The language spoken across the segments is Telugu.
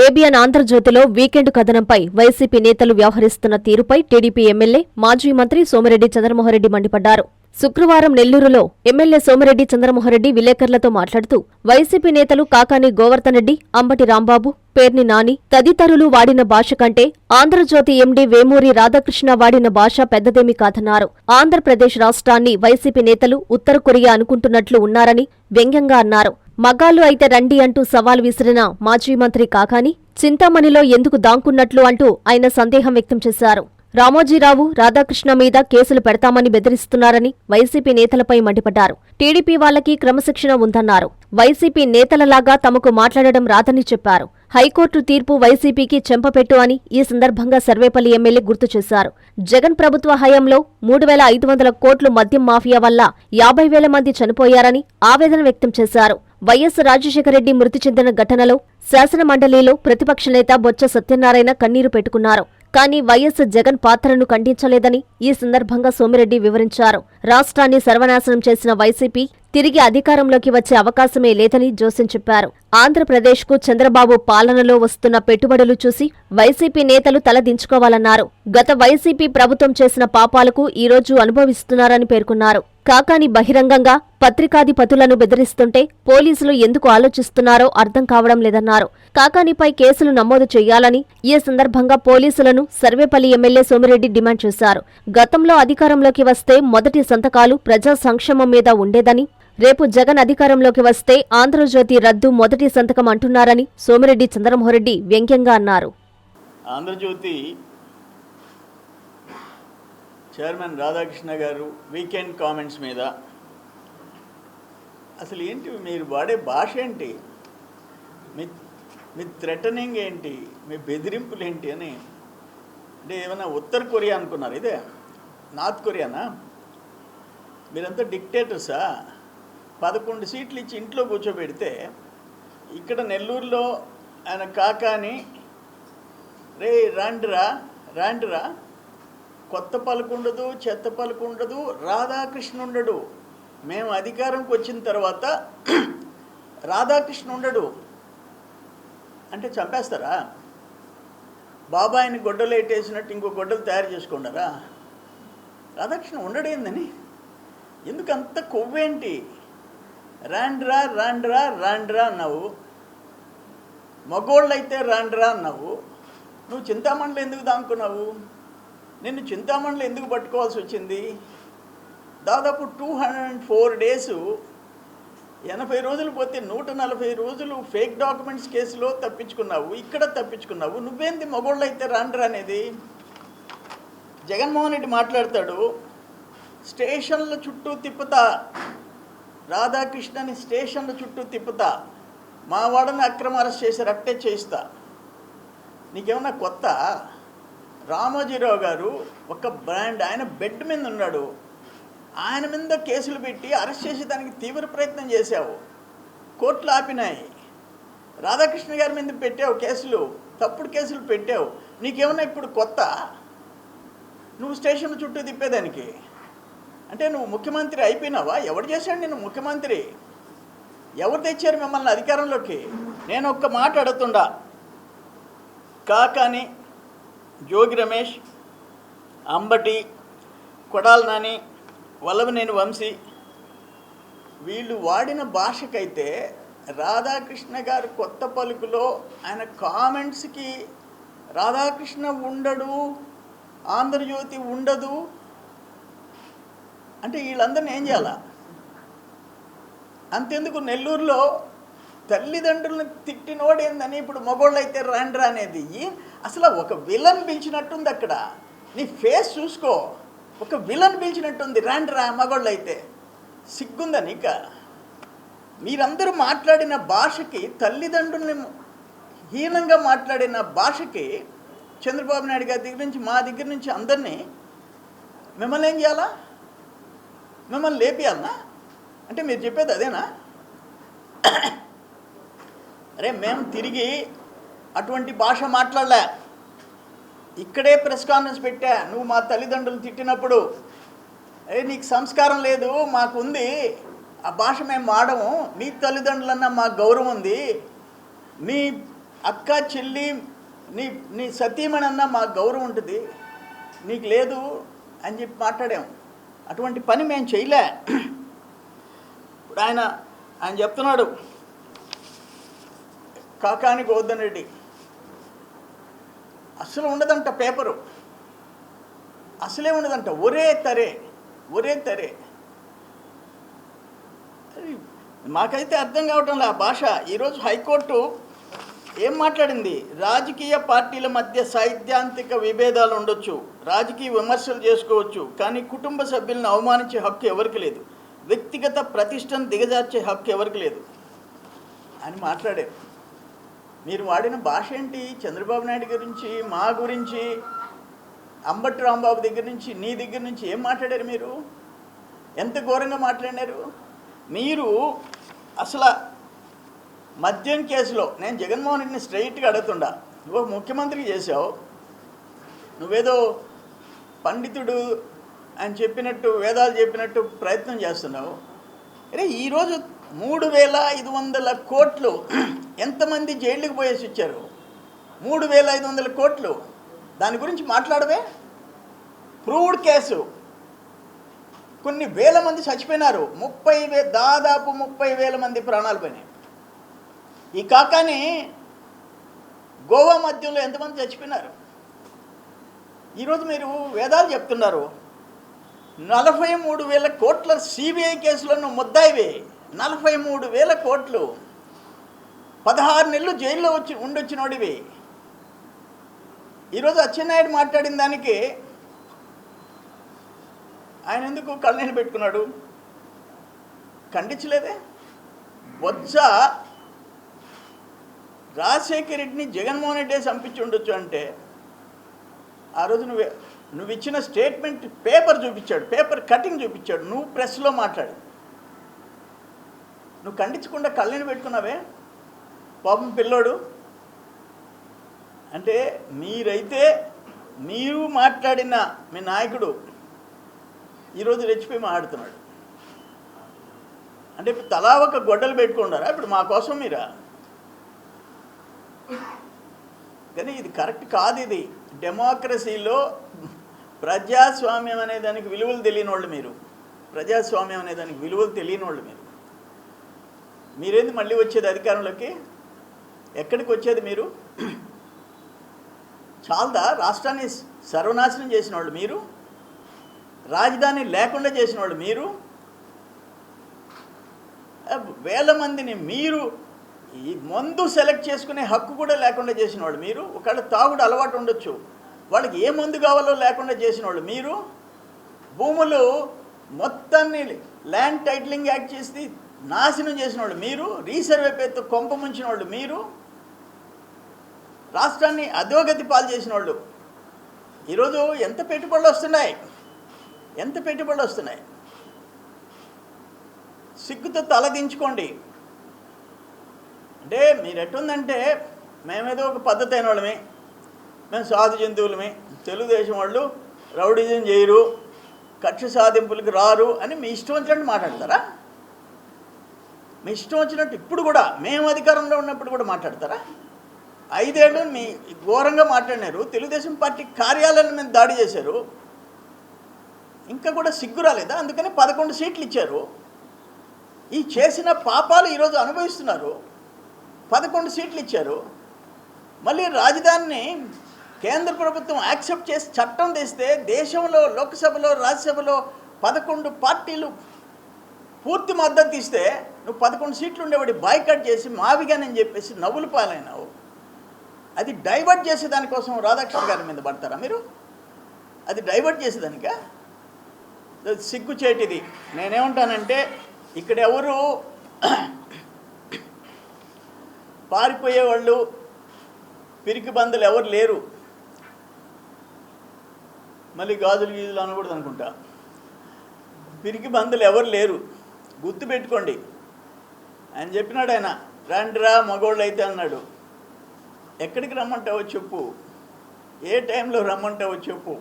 ఏబిఎన్ ఆంధ్రజ్యోతిలో వీకెండ్ కథనంపై వైసీపీ నేతలు వ్యవహరిస్తున్న తీరుపై టీడీపీ ఎమ్మెల్యే, మాజీ మంత్రి సోమిరెడ్డి చంద్రమోహన్రెడ్డి మండిపడ్డారు. శుక్రవారం నెల్లూరులో ఎమ్మెల్యే సోమిరెడ్డి చంద్రమోహన్రెడ్డి విలేకరులతో మాట్లాడుతూ వైసీపీ నేతలు కాకాని గోవర్ధన్ రెడ్డి, అంబటి రాంబాబు, పేర్ని నాని తదితరులు వాడిన భాష కంటే ఆంధ్రజ్యోతి ఎండీ వేమూరి రాధాకృష్ణ వాడిన భాష పెద్దదేమీ కాదన్నారు. ఆంధ్రప్రదేశ్ రాష్ట్రాన్ని వైసీపీ నేతలు ఉత్తర కొరియా అనుకుంటున్నట్లు ఉన్నారని వ్యంగ్యంగా అన్నారు. మగాళ్లు అయితే రండి అంటూ సవాల్ విసిరిన మాజీ మంత్రి కాకాని చింతామణిలో ఎందుకు దాంకున్నట్లు అంటూ ఆయన సందేహం వ్యక్తం చేశారు. రామోజీరావు, రాధాకృష్ణ మీద కేసులు పెడతామని బెదిరిస్తున్నారని వైసీపీ నేతలపై మండిపడ్డారు. టీడీపీ వాళ్లకి క్రమశిక్షణ ఉందన్నారు. వైసీపీ నేతలలాగా తమకు మాట్లాడడం రాదని చెప్పారు. హైకోర్టు తీర్పు వైసీపీకి చెంపపెట్టు అని ఈ సందర్భంగా సర్వేపల్లి ఎమ్మెల్యే గుర్తు చేశారు. జగన్ ప్రభుత్వ హయాంలో 3,500 కోట్లు మద్యం మాఫియా వల్ల 50,000 మంది చనిపోయారని ఆవేదన వ్యక్తం చేశారు. వైఎస్ రాజశేఖరరెడ్డి మృతి చెందిన ఘటనలో శాసనమండలిలో ప్రతిపక్ష నేత బొత్స సత్యనారాయణ కన్నీరు పెట్టుకున్నారు. కానీ వైఎస్ జగన్ పాత్రను ఖండించలేదని ఈ సందర్భంగా సోమిరెడ్డి వివరించారు. రాష్ట్రాన్ని సర్వనాశనం చేసిన వైసీపీ తిరిగి అధికారంలోకి వచ్చే అవకాశమే లేదని జోస్యం చెప్పారు. ఆంధ్రప్రదేశ్కు చంద్రబాబు పాలనలో వస్తున్న పెట్టుబడులు చూసి వైసీపీ నేతలు తలదించుకోవాలన్నారు. గత వైసీపీ ప్రభుత్వం చేసిన పాపాలకు ఈరోజు అనుభవిస్తున్నారని పేర్కొన్నారు. కాకాని బహిరంగంగా పత్రికాధిపతులను బెదిరిస్తుంటే పోలీసులు ఎందుకు ఆలోచిస్తున్నారో అర్థం కావడం లేదన్నారు. కాకానిపై కేసులు నమోదు చేయాలని ఈ సందర్భంగా పోలీసులను సర్వేపల్లి ఎమ్మెల్యే సోమిరెడ్డి డిమాండ్ చేశారు. గతంలో అధికారంలోకి వస్తే మొదటి సంతకాలు ప్రజా సంక్షేమం మీద ఉండేదని, రేపు జగన్ అధికారంలోకి వస్తే ఆంధ్రజ్యోతి రద్దు మొదటి సంతకం అంటున్నారని సోమిరెడ్డి చంద్రమోహన్రెడ్డి వ్యంగ్యంగా అన్నారు. ఆంధ్రజ్యోతి చైర్మన్ రాధాకృష్ణ గారు వీకెండ్ కామెంట్స్ మీద అసలు ఏంటి మీరు వాడే భాష ఏంటి, మీ థ్రెటనింగ్ ఏంటి, మీ బెదిరింపులు ఏంటి అని, అంటే ఏమైనా ఉత్తర కొరియా అనుకున్నారు? ఇదే నార్త్ కొరియానా? మీరంతా డిక్టేటర్సా? 11 సీట్లు ఇచ్చి ఇంట్లో కూర్చోబెడితే ఇక్కడ నెల్లూరులో ఆయన కాకాని రే రాండ్రా కొత్త పలుకుండదు, చెత్త పలుకుండదు, రాధాకృష్ణ ఉండడు. మేము అధికారంకి వచ్చిన తర్వాత రాధాకృష్ణ ఉండడు అంటే చంపేస్తారా? బాబాయిని గొడ్డలు ఎట్టేసినట్టు ఇంకో గొడ్డలు తయారు చేసుకుంటారా? రాధాకృష్ణ ఉండడేందని ఎందుకు అంత కొవ్వేంటి? రాండ్రా అన్నావు, మగోళ్ళైతే రాండ్రా అన్నావు. నువ్వు చింతామణిలో ఎందుకు దాముకున్నావు? నిన్ను చింతామణిలో ఎందుకు పట్టుకోవాల్సి వచ్చింది? దాదాపు 204 డేస్, 80 రోజులు పోతే 140 రోజులు ఫేక్ డాక్యుమెంట్స్ కేసులో తప్పించుకున్నావు, ఇక్కడ తప్పించుకున్నావు. నువ్వేంది మగోళ్ళైతే రాండ్రా అనేది? జగన్మోహన్ రెడ్డి మాట్లాడతాడు, స్టేషన్ల చుట్టూ తిప్పుతా, రాధాకృష్ణని స్టేషన్ల చుట్టూ తిప్పుతా, మా వాడని అక్రమ అరెస్ట్ చేసి రక్టే చేయిస్తా. నీకేమన్నా కొత్త? రామోజీరావు గారు ఒక బ్రాండ్, ఆయన బెడ్ మీద ఉన్నాడు, ఆయన మీద కేసులు పెట్టి అరెస్ట్ చేసేదానికి తీవ్ర ప్రయత్నం చేశావు, కోర్టులు ఆపినాయి. రాధాకృష్ణ గారి మీద పెట్టావు కేసులు, తప్పుడు కేసులు పెట్టావు. నీకేమన్నా ఇప్పుడు కొత్త? నువ్వు స్టేషన్ల చుట్టూ తిప్పేదానికి అంటే నువ్వు ముఖ్యమంత్రి అయిపోయినావా? ఎవరు చేశాడు నేను ముఖ్యమంత్రి? ఎవరు తెచ్చారు మిమ్మల్ని అధికారంలోకి? నేను ఒక్క మాట అడుగుతుండా, కాకాని, జోగి రమేష్, అంబటి, కొడాల నాని, వల్లభనేని వంశీ వీళ్ళు వాడిన భాషకైతే రాధాకృష్ణ గారు కొత్త పలుకులో ఆయన కామెంట్స్కి రాధాకృష్ణ ఉండడు, ఆంధ్రజ్యోతి ఉండదు అంటే వీళ్ళందరినీ ఏం చేయాలా? అంతెందుకు నెల్లూరులో తల్లిదండ్రులను తిట్టినోడేందని ఇప్పుడు మగోళ్ళు అయితే రాండ్రా అనేది అసలు ఒక విలన్ పిలిచినట్టుంది. అక్కడ నీ ఫేస్ చూసుకో, ఒక విలన్ పిలిచినట్టుంది. రాండ్రా మగోళ్ళు అయితే సిగ్గుందా నీక? మీరందరూ మాట్లాడిన భాషకి, తల్లిదండ్రుల్ని హీనంగా మాట్లాడిన భాషకి చంద్రబాబు నాయుడు గారి దగ్గర నుంచి, మా దగ్గర నుంచి అందరినీ మిమ్మల్ని ఏం చేయాలా? మిమ్మల్ని లేపియాలనా? అంటే మీరు చెప్పేది అదేనా? అరే మేము తిరిగి అటువంటి భాష మాట్లాడలే, ఇక్కడే ప్రెస్ కాన్ఫరెన్స్ పెట్టా. నువ్వు మా తల్లిదండ్రులు తిట్టినప్పుడు నీకు సంస్కారం లేదు, మాకుంది, ఆ భాష మేము వాడము, నీ తల్లిదండ్రులన్నా మాకు గౌరవం ఉంది, నీ అక్క చెల్లి నీ నీ సతీమణి అన్న మాకు గౌరవం ఉంటుంది, నీకు లేదు అని చెప్పి మాట్లాడాం. అటువంటి పని మేము చేయలే. ఇప్పుడు ఆయన చెప్తున్నాడు, కాకాని గోవర్ధన్ రెడ్డి అసలు ఉండదంట పేపరు, అసలే ఉండదంట, ఒరే తరే. మాకైతే అర్థం కావటం ఆ భాష. ఈరోజు హైకోర్టు ఏం మాట్లాడింది? రాజకీయ పార్టీల మధ్య సైద్ధాంతిక విభేదాలు ఉండొచ్చు, రాజకీయ విమర్శలు చేసుకోవచ్చు, కానీ కుటుంబ సభ్యులను అవమానించే హక్కు ఎవరికి లేదు, వ్యక్తిగత ప్రతిష్టను దిగజార్చే హక్కు ఎవరికి లేదు అని మాట్లాడారు. మీరు వాడిన భాష ఏంటి? చంద్రబాబు నాయుడు గురించి, మా గురించి, అంబటి రాంబాబు దగ్గర నుంచి, నీ దగ్గర నుంచి ఏం మాట్లాడారు? మీరు ఎంత ఘోరంగా మాట్లాడినారు. మీరు అసలు మద్యం కేసులో నేను జగన్మోహన్ రెడ్డిని స్ట్రైట్గా అడుగుతుండా, నువ్వు ముఖ్యమంత్రి చేసావు, నువ్వేదో పండితుడు అని చెప్పినట్టు, వేదాలు చెప్పినట్టు ప్రయత్నం చేస్తున్నావు. అరే ఈరోజు 3,500 కోట్లు ఎంతమంది జైళ్ళకి పోయేసి ఇచ్చారు? 3,500 కోట్లు, దాని గురించి మాట్లాడవే? ప్రూవ్డ్ కేసు, కొన్ని వేల మంది చచ్చిపోయినారు, దాదాపు 30,000 మంది ప్రాణాలు పోయినాయి. ఈ కాకాని గోవా మధ్యంలో ఎంతమంది చచ్చిపోయినారు? ఈరోజు మీరు వేదాలు చెప్తున్నారు. 43,000 కోట్ల సిబిఐ కేసులో నువ్వు ముద్దాయివే. 43,000 కోట్లు, 16 నెలలు జైల్లో ఉండొచ్చినోడివి. ఈరోజు అచ్చెన్నాయుడు మాట్లాడిన దానికి ఆయన ఎందుకు కళ్ళనీళ్ళు పెట్టుకున్నాడు? ఖండించలేదే. బొత్స రాజశేఖర రెడ్డిని జగన్మోహన్ రెడ్డి చంపించి ఉండొచ్చు అంటే, ఆ రోజు నువ్వు ఇచ్చిన స్టేట్మెంట్ పేపర్ చూపించాడు, పేపర్ కటింగ్ చూపించాడు, నువ్వు ప్రెస్లో మాట్లాడు, నువ్వు ఖండించకుండా కళ్ళని పెట్టుకున్నావే పాపం పిల్లోడు. అంటే మీరు మాట్లాడిన మీ నాయకుడు ఈరోజు రెచ్చిపోయి మాట్లాడుతున్నాడు. అంటే తలా ఒక గొడ్డలు పెట్టుకున్నారా ఇప్పుడు మా కోసం మీరా? కానీ ఇది కరెక్ట్ కాదు. ఇది డెమోక్రసీలో ప్రజాస్వామ్యం అనే దానికి విలువలు తెలియని వాళ్ళు మీరు, ప్రజాస్వామ్యం అనే దానికి విలువలు తెలియని వాళ్ళు మీరేంది మళ్ళీ వచ్చేది అధికారంలోకి? ఎక్కడికి వచ్చేది మీరు? చాలదా? రాష్ట్రాన్ని సర్వనాశనం చేసిన వాళ్ళు మీరు, రాజధాని లేకుండా చేసిన వాళ్ళు మీరు, వేల మందిని మీరు ఈ మందు సెలెక్ట్ చేసుకునే హక్కు కూడా లేకుండా చేసిన వాళ్ళు మీరు. ఒకవేళ తాగుడు అలవాటు ఉండొచ్చు, వాళ్ళకి ఏ మందు కావాలో లేకుండా చేసిన వాళ్ళు మీరు. భూములు మొత్తాన్ని ల్యాండ్ టైటిలింగ్ యాక్ట్ చేసి నాశనం చేసిన వాళ్ళు మీరు. రీసర్వే పేరుతో కొంప ముంచిన వాళ్ళు మీరు. రాష్ట్రాన్ని అధోగతి పాలు చేసిన వాళ్ళు. ఈరోజు ఎంత పెట్టుబడులు వస్తున్నాయి? సిగ్గుతో తలదించుకోండి. అంటే మీరు ఎట్టుందంటే, మేమేదో ఒక పద్ధతి అయిన వాళ్ళమే, మేము సాధు జంతువులమే, తెలుగుదేశం వాళ్ళు రౌడీజం చేయరు, కక్ష సాధింపులకు రారు అని మీ ఇష్టం వచ్చినట్టు మాట్లాడతారా? మీ ఇష్టం వచ్చినట్టు ఇప్పుడు కూడా మేము అధికారంలో ఉన్నప్పుడు కూడా మాట్లాడతారా? 5 ఏళ్ళు మీ ఘోరంగా మాట్లాడినారు. తెలుగుదేశం పార్టీ కార్యాలయం మీద దాడి చేశారు, ఇంకా కూడా సిగ్గు రాలేదా? అందుకని 11 సీట్లు ఇచ్చారు. ఈ చేసిన పాపాలు ఈరోజు అనుభవిస్తున్నారు. 11 సీట్లు ఇచ్చారు. మళ్ళీ రాజధానిని కేంద్ర ప్రభుత్వం యాక్సెప్ట్ చేసి చట్టం తెస్తే, దేశంలో లోక్సభలో రాజ్యసభలో 11 పార్టీలు పూర్తి మద్దతు ఇస్తే, నువ్వు 11 సీట్లు ఉండేవాడి బాయ్కట్ చేసి మావిగానని చెప్పేసి నవ్వులు పాలైనావు. అది డైవర్ట్ చేసే దానికోసం రాధాకృష్ణ గారి మీద పడతారా మీరు? అది డైవర్ట్ చేసేదానికా? సిగ్గుచేటిది. నేనేమంటానంటే, ఇక్కడ ఎవరు పారిపోయేవాళ్ళు, పిరికి బందులు ఎవరు లేరు. మళ్ళీ గాజులు గీజులు అనకూడదు అనుకుంటా. పిరికి బందులు ఎవరు లేరు, గుర్తుపెట్టుకోండి. ఆయన చెప్పినాడు, ఆయన రండిరా మగోళ్ళు అయితే అన్నాడు. ఎక్కడికి రమ్మంటావో చెప్పు, ఏ టైంలో రమ్మంటావో చెప్పు.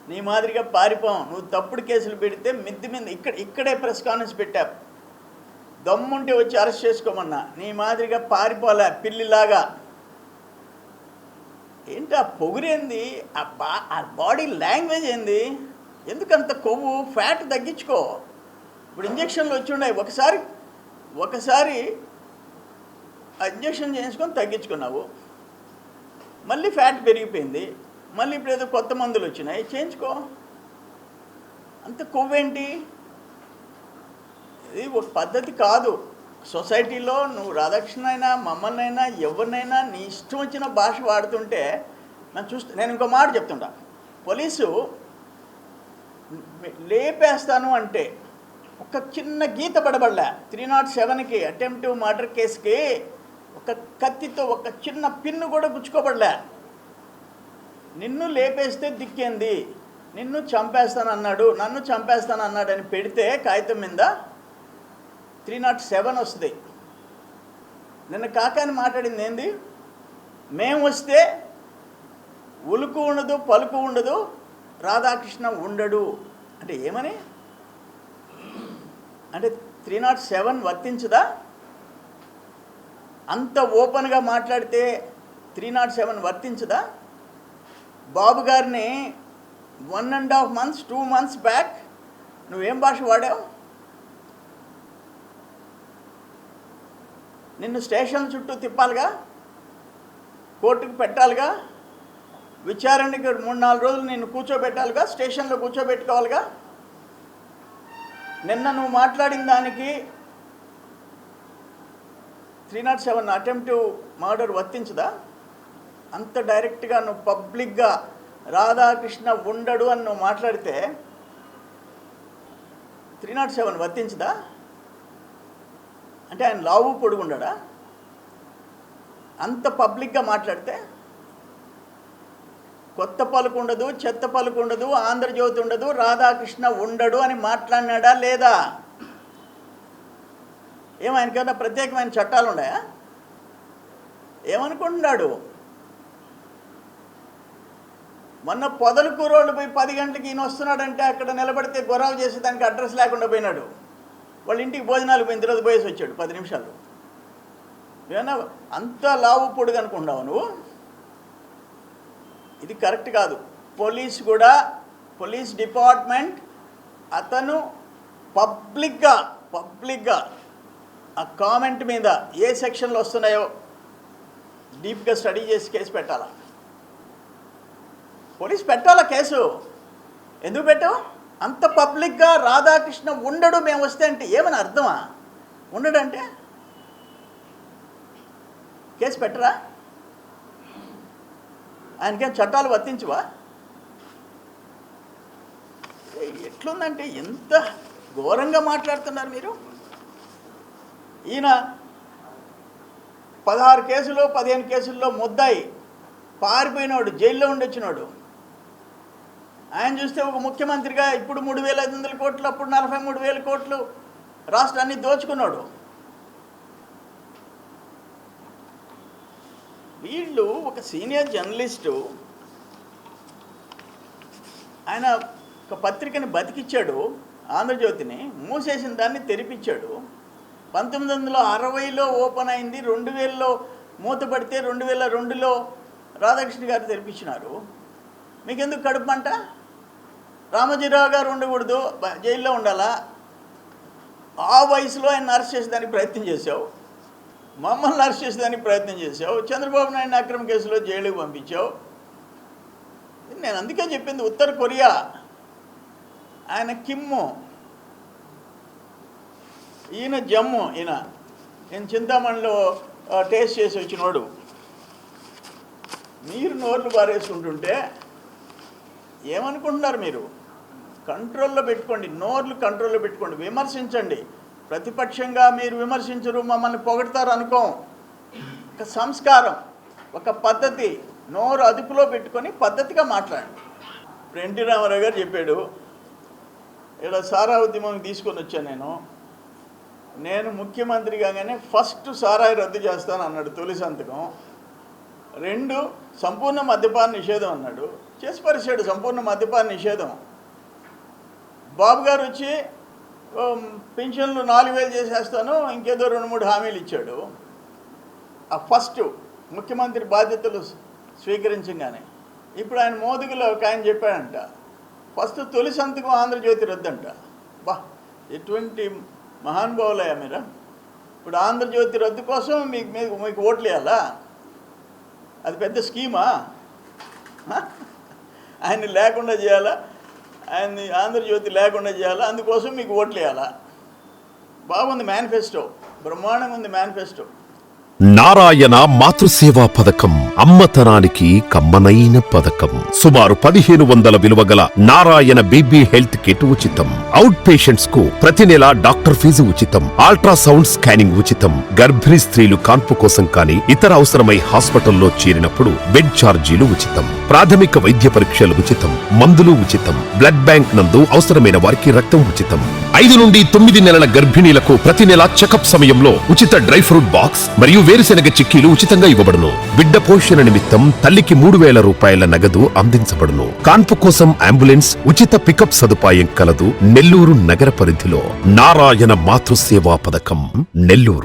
నీ మాదిరిగా పారిపోం. నువ్వు తప్పుడు కేసులు పెడితే మిద్ది మీద ఇక్కడే ప్రెస్ కాన్ఫరెన్స్ పెట్టా. దమ్ముంటే వచ్చి అరెస్ట్ చేసుకోమన్నా, నీ మాదిరిగా పారిపోలే పిల్లిలాగా. ఏంటి ఆ పొగురేంది, ఆ బాడీ లాంగ్వేజ్ ఏంది? ఎందుకంత కొవ్వు? ఫ్యాట్ తగ్గించుకో. ఇప్పుడు ఇంజక్షన్లు వచ్చి ఉన్నాయి, ఒకసారి ఆ ఇంజక్షన్ చేయించుకొని తగ్గించుకున్నావు, మళ్ళీ ఫ్యాట్ పెరిగిపోయింది, మళ్ళీ ఇప్పుడు ఏదో కొత్త మందులు వచ్చినాయి, చేయించుకో. అంత కొవ్వేంటి? ఇది ఒక పద్ధతి కాదు. సొసైటీలో నువ్వు రాధాకృష్ణ అయినా మమ్మల్ని అయినా ఎవరినైనా నీ ఇష్టం వచ్చిన భాష వాడుతుంటే నేను ఇంకో మాట చెప్తుంటా. పోలీసు లేపేస్తాను అంటే ఒక చిన్న గీత పడబడలే. 307కి అటెంప్టివ్ మర్డర్ కేసుకి ఒక కత్తితో ఒక చిన్న పిన్ను కూడా గుచ్చుకోబడలే. నిన్ను లేపేస్తే దిక్కేంది, నిన్ను చంపేస్తానన్నాడు, నన్ను చంపేస్తానన్నాడని పెడితే కాగితం మీద 307 వస్తుంది. నిన్న కాకాని మాట్లాడింది ఏంది? మేము వస్తే ఉలుకు ఉండదు, పలుకు ఉండదు, రాధాకృష్ణ ఉండడు అంటే ఏమని? అంటే 307 వర్తించదా? అంత ఓపెన్గా మాట్లాడితే 307 వర్తించదా? బాబు గారిని 1.5 months 2 months బ్యాక్ నువ్వేం భాష వాడావు? నిన్ను స్టేషన్ చుట్టూ తిప్పాలిగా, కోర్టుకు పెట్టాలిగా, విచారణకి 3-4 రోజులు నిన్ను కూర్చోబెట్టాలిగా, స్టేషన్లో కూర్చోబెట్టుకోవాలిగా. నిన్న నువ్వు మాట్లాడిన దానికి 307 అటెంప్టివ్ మర్డర్ వర్తించదా? అంత డైరెక్ట్గా నువ్వు పబ్లిక్గా రాధాకృష్ణ ఉండడు అని నువ్వు మాట్లాడితే 307 వర్తించదా? అంటే ఆయన లావు పొడుగుండా? అంత పబ్లిక్గా మాట్లాడితే కొత్త పలుకు ఉండదు, చెత్త పలుకు ఉండదు, ఆంధ్రజ్యోతి ఉండదు, రాధాకృష్ణ ఉండడు అని మాట్లాడినాడా లేదా? ఆయనకన్నా ప్రత్యేకమైన చట్టాలు ఉన్నాయా? ఏమనుకుంటున్నాడు? మొన్న పొదలకూరోళ్ళు పోయి 10 గంటలకి ఈయన వస్తున్నాడంటే అక్కడ నిలబడితే గొడవ చేసేదానికి అడ్రస్ లేకుండా పోయినాడు. వాళ్ళ ఇంటికి భోజనాలు పోయిన తర్వాత పోయేసి వచ్చాడు 10 నిమిషాలు. ఏమన్నా అంత లావు పొడుగు అనుకుంటావు నువ్వు? ఇది కరెక్ట్ కాదు. పోలీస్ డిపార్ట్మెంట్ అతను పబ్లిక్గా ఆ కామెంట్ మీద ఏ సెక్షన్లు వస్తున్నాయో డీప్గా స్టడీ చేసి కేసు పెట్టాలా. పోలీస్ పెట్టాలా కేసు. ఎందుకు పెట్టావు? అంత పబ్లిక్గా రాధాకృష్ణ ఉండడు మేము వస్తే అంటే ఏమని అర్థమా? ఉండడంటే కేసు పెట్టరా? ఆయనకేం చట్టాలు వర్తించవా? ఎట్లుందంటే ఎంత ఘోరంగా మాట్లాడుతున్నారు మీరు. ఈయన 16 కేసులో 15 కేసుల్లో ముద్దాయి పారిపోయినాడు, జైల్లో ఉండొచ్చినాడు. ఆయన చూస్తే ఒక ముఖ్యమంత్రిగా ఇప్పుడు 3,500 కోట్లు, అప్పుడు 43,000 కోట్లు రాష్ట్రాన్ని దోచుకున్నాడు. వీళ్ళు ఒక సీనియర్ జర్నలిస్టు, ఆయన ఒక పత్రికని బతికిచ్చాడు, ఆంధ్రజ్యోతిని మూసేసిన దాన్ని తెరిపించాడు. 1960లో ఓపెన్ అయింది, 2000లో మూతపడితే 2002లో రాధాకృష్ణ గారు తెరిపించినారు. మీకెందుకు కడుపంట? రామోజీరావు గారు ఉండకూడదు, జైల్లో ఉండాలా? ఆ వయసులో ఆయన అరెస్ట్ చేసేదానికి ప్రయత్నం చేశావు, మమ్మల్ని అరెస్ట్ చేసేదానికి ప్రయత్నం చేశావు, చంద్రబాబు నాయుడు అక్రమ కేసులో జైలుకి పంపించావు. నేను అందుకే చెప్పింది, ఉత్తర కొరియా ఆయన కిమ్ము, ఈయన జమ్ము, నేను చింతామణిలో టేస్ట్ చేసి వచ్చినోడు. మీరు నోర్లు బారేసుకుంటుంటే ఏమనుకుంటున్నారు మీరు? కంట్రోల్లో పెట్టుకోండి, నోర్లు కంట్రోల్లో పెట్టుకోండి, విమర్శించండి. ప్రతిపక్షంగా మీరు విమర్శించరు, మమ్మల్ని పొగడతారు అనుకోం. ఒక సంస్కారం, ఒక పద్ధతి, నోరు అదుపులో పెట్టుకొని పద్ధతిగా మాట్లాడండి. ఇప్పుడు ఎన్టీ రామారావు గారు చెప్పాడు, ఇక్కడ సారా ఉద్యమం తీసుకొని వచ్చాను నేను ముఖ్యమంత్రి కాగానే ఫస్ట్ సారాయి రద్దు చేస్తాను అన్నాడు, తొలి సంతకం. 2 సంపూర్ణ మద్యపాన నిషేధం అన్నాడు, చేసి పరిచాడు సంపూర్ణ మద్యపాన నిషేధం. బాబు గారు వచ్చి పెన్షన్లు 4,000 చేసేస్తాను, ఇంకేదో 2-3 హామీలు ఇచ్చాడు. ఆ ఫస్ట్ ముఖ్యమంత్రి బాధ్యతలు స్వీకరించగానే ఇప్పుడు ఆయన మోదుగులో ఒక ఆయన చెప్పాడంట, ఫస్ట్ తొలి సంతకం ఆంధ్రజ్యోతి రద్దంట. బా, ఎటువంటి మహానుభావులయ్యా మీరు! ఇప్పుడు ఆంధ్రజ్యోతి రద్దు కోసం మీకు ఓట్లు వేయాలా? అది పెద్ద స్కీమా? ఆయన్ని లేకుండా చేయాలా? ఆయన్ని ఆంధ్రజ్యోతి లేకుండా చేయాలా? అందుకోసం మీకు ఓట్లు వేయాలా? బాగుంది మేనిఫెస్టో, బ్రహ్మాండంగా ఉంది మేనిఫెస్టో. నారాయణ మాతృసేవా పథకం అమ్మతనానికి కమ్మనైన పథకం. సుమారు 1,500 విలువగల నారాయణ బీబీ హెల్త్ కిట్ ఉచితం. అవుట్ పేషెంట్స్ కు ప్రతి నెల డాక్టర్ ఫీజు ఉచితం. అల్ట్రాసౌండ్ స్కానింగ్ ఉచితం. గర్భిణీ స్త్రీలు కాన్పు కోసం కానీ ఇతర అవసరమై హాస్పిటల్లో చేరినప్పుడు బెడ్ ఛార్జీలు ఉచితం. ప్రాథమిక వైద్య పరీక్షలు ఉచితం. మందులు ఉచితం. బ్లడ్ బ్యాంక్ నందు అవసరమైన వారికి రక్తం ఉచితం. 5 నుండి 9 నెలల గర్భిణీలకు ప్రతి నెల చెకప్ సమయంలో ఉచిత డ్రై ఫ్రూట్ బాక్స్ మరియు వేరుశెనగ చిక్కీలు ఉచితంగా ఇవ్వబడును. బిడ్డ పోషణ నిమిత్తం తల్లికి 3,000 రూపాయల నగదు అందించబడును. కాన్పు కోసం అంబులెన్స్ ఉచిత పికప్ సదుపాయం కలదు. నెల్లూరు నగర పరిధిలో నారాయణ మాతృసేవా పథకం, నెల్లూరు.